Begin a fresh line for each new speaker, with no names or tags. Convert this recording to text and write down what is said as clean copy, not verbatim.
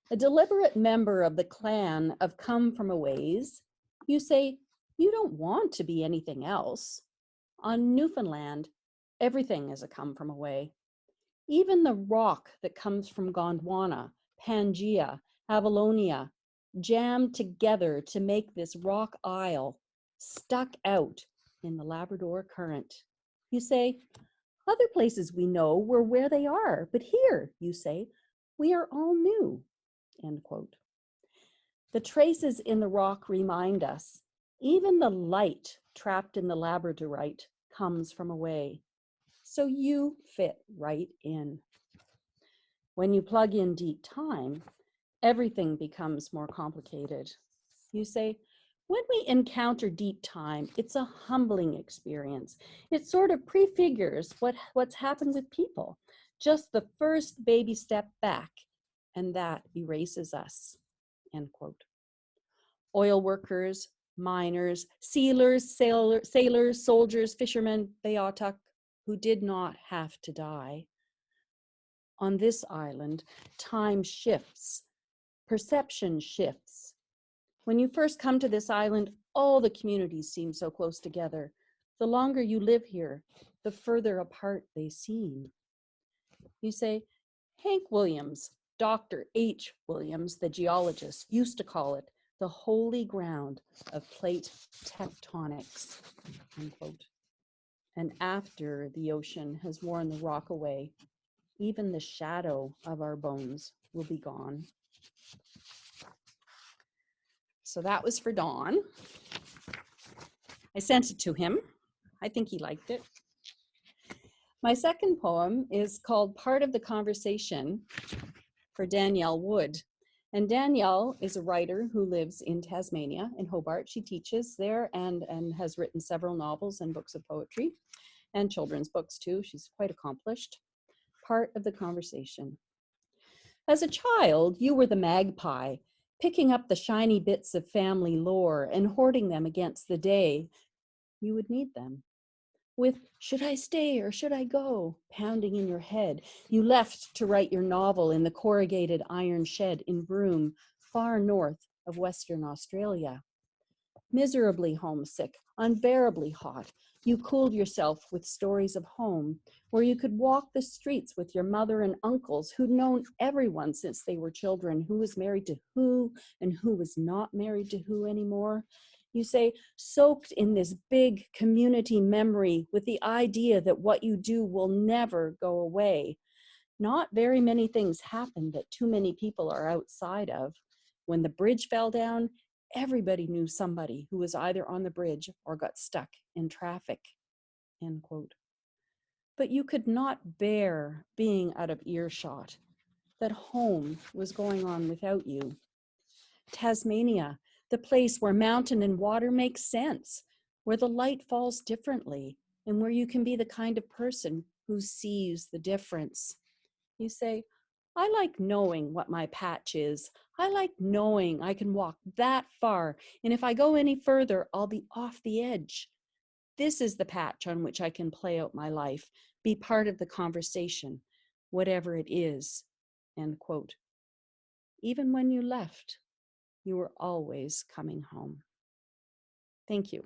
A deliberate member of the clan of come from a ways, you say, you don't want to be anything else. On Newfoundland, everything is a come from away. Even the rock that comes from Gondwana, Pangaea, Avalonia, jammed together to make this rock isle, stuck out in the Labrador Current. You say, other places we know were where they are, but here, you say, we are all new, end quote. The traces in the rock remind us, even the light trapped in the labradorite comes from away. So you fit right in. When you plug in deep time, everything becomes more complicated. You say, when we encounter deep time, it's a humbling experience. It sort of prefigures what's happened with people. Just the first baby step back, and that erases us, end quote. Oil workers, miners, sealers, sailors, soldiers, fishermen, Beothuk, who did not have to die. On this island, time shifts, perception shifts. When you first come to this island, all the communities seem so close together. The longer you live here, the further apart they seem. You say, Hank Williams, Dr. H. Williams, the geologist, used to call it the holy ground of plate tectonics, unquote. And after the ocean has worn the rock away, even the shadow of our bones will be gone. So that was for Don. I sent it to him. I think he liked it. My second poem is called Part of the Conversation for Danielle Wood. And Danielle is a writer who lives in Tasmania, in Hobart. She teaches there and has written several novels and books of poetry and children's books too. She's quite accomplished. Part of the conversation. As a child, you were the magpie, picking up the shiny bits of family lore and hoarding them against the day you would need them. With should I stay or should I go pounding in your head, you left to write your novel in the corrugated iron shed in Broome, far north of Western Australia. Miserably homesick, unbearably hot, you cooled yourself with stories of home, where you could walk the streets with your mother and uncles who'd known everyone since they were children, who was married to who and who was not married to who anymore. You say, soaked in this big community memory with the idea that what you do will never go away. Not very many things happen that too many people are outside of. When the bridge fell down, everybody knew somebody who was either on the bridge or got stuck in traffic, end quote. But you could not bear being out of earshot, that home was going on without you. Tasmania, the place where mountain and water make sense, where the light falls differently, and where you can be the kind of person who sees the difference. You say, I like knowing what my patch is. I like knowing I can walk that far, and if I go any further, I'll be off the edge. This is the patch on which I can play out my life, be part of the conversation, whatever it is, end quote. Even when you left, you were always coming home. Thank you.